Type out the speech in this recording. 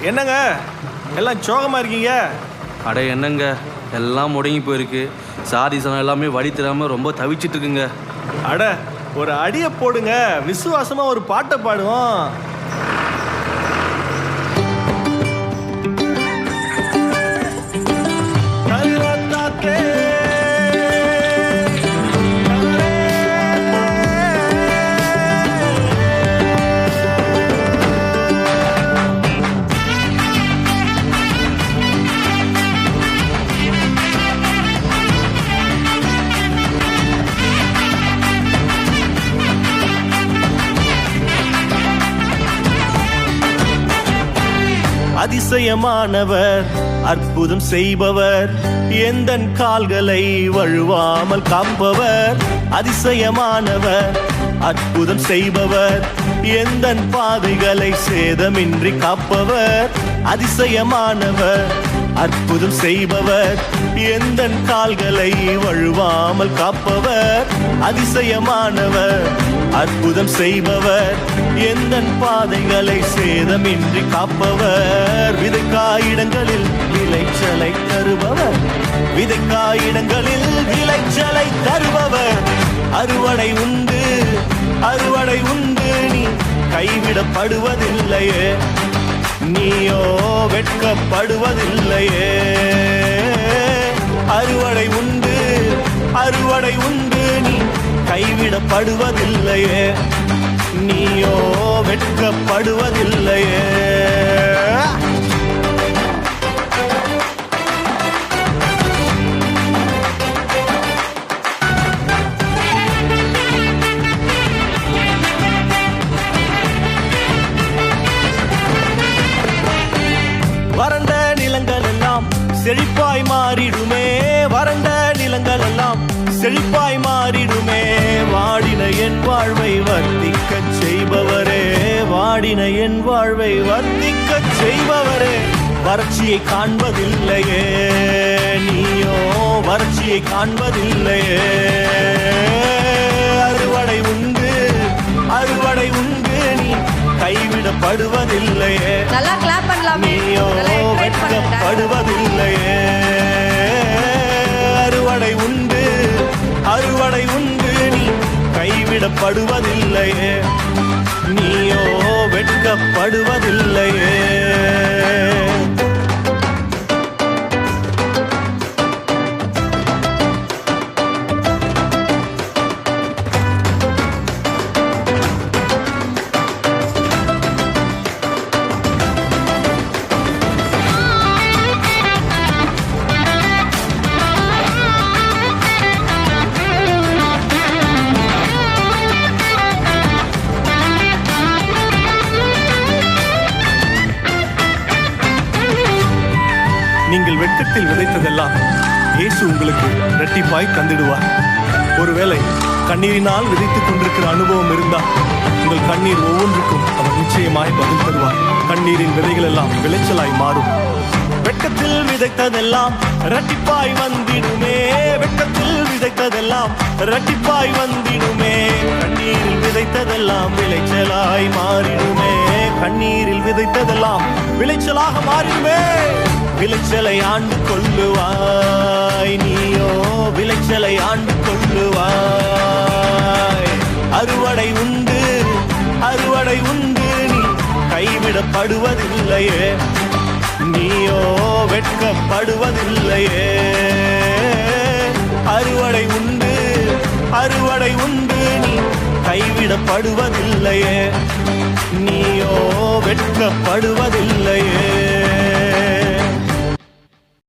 என்னங்க எல்லாம் சோகமாக இருக்கீங்க? அட என்னங்க எல்லாம் முடங்கி போயிருக்கு. சாதி சனம் எல்லாமே வழி தெரியாமல் ரொம்ப தவிச்சிட்டு இருக்குங்க. அட ஒரு அடியை போடுங்க, விசுவாசமாக ஒரு பாட்டை பாடுவோம். அதிசயமானவர், அற்புதம் செய்பவர், எந்தன் கால்களை வழுவாமல் காப்பவர். அதிசயமானவர், அற்புதம் செய்பவர், எந்தன் பாதைகளை சேதமின்றி காப்பவர். அதிசயமானவர், அற்புதம் செய்பவர், எந்தன் கால்களை வழுவாமல் காப்பவர். அதிசயமானவர், அற்புதம் செய்பவர், எந்தன் பாதைகளை சேதமின்றி காப்பவர். விதைக்காயிடங்களில் விளைச்சலை தருபவர், விதைக்காயிடங்களில் விளைச்சலை தருபவர். அறுவடை உண்டு, அறுவடை உண்டு, நீ கைவிடப்படுவதில்லையே, நீயோ வெட்கப்படுவதில்லையே. அறுவடை உண்டு, அறுவடை உண்டு, நீ கைவிடப்படுவதில்லையே, நீயோ வெட்கப்படுவதில்லையே. வறண்ட நிலங்கள் எல்லாம் செழிப்பாய் மாறிடுமே, வறண்ட நிலங்கள் எல்லாம் செழிப்பாய் மாறிடுமே. வாடின என் வாழ்வை வர்த்திக்க செய்பவரே, வாடின என் வாழ்வை வர்த்திக்க செய்பவரே. வறட்சியை காண்பதில்லையே, நீயோ வறட்சியை காண்பதில்லையே. அறுவடை உண்டு, அறுவடை உண்டு, நீ கைவிடப்படுவதில்லையே, நீயோ வெட்கப்படுவதில்லையே. அறுவடை உண்டு, அறுவடை உண்டு, நீ கைவிடப்படுவதில்லையே, நீயோ வெட்கப்படுவதில்லையே. நீங்கள் வெட்கத்தில் விதைத்ததெல்லாம் இயேசு உங்களுக்கு இரட்டிப்பாய் தந்திடுவார். ஒருவேளை கண்ணீரினால் விதைத்துக் கொண்டிருக்கிற அனுபவம் இருந்தால் உங்கள் கண்ணீர் ஒவ்வொன்றுக்கும் அவர் நிச்சயமாய் பதில் தருவார். கண்ணீரின் விதைகள் எல்லாம் விளைச்சலாய் மாறும். வெட்கத்தில் விதைத்ததெல்லாம் இரட்டிப்பாய் வந்திடுமே, வெட்கத்தில் விதைத்ததெல்லாம் இரட்டிப்பாய் வந்திடுமே. கண்ணீரில் விதைத்ததெல்லாம் விளைச்சலாய் மாறிடுமே, கண்ணீரில் விதைத்ததெல்லாம் விளைச்சலாக மாறிடுமே. விளைச்சலை ஆண்டு கொள்ளுவாய், நீயோ விளைச்சலை ஆண்டு கொள்ளுவாய். அறுவடை உண்டு, அறுவடை உண்டு, நீ கைவிடப்படுவதில்லையே, நீயோ வெட்கப்படுவதில்லையே. அறுவடை உண்டு, அறுவடை உண்டு, நீ கைவிடப்படுவதில்லையே, நீயோ வெட்கப்படுவதில்லை.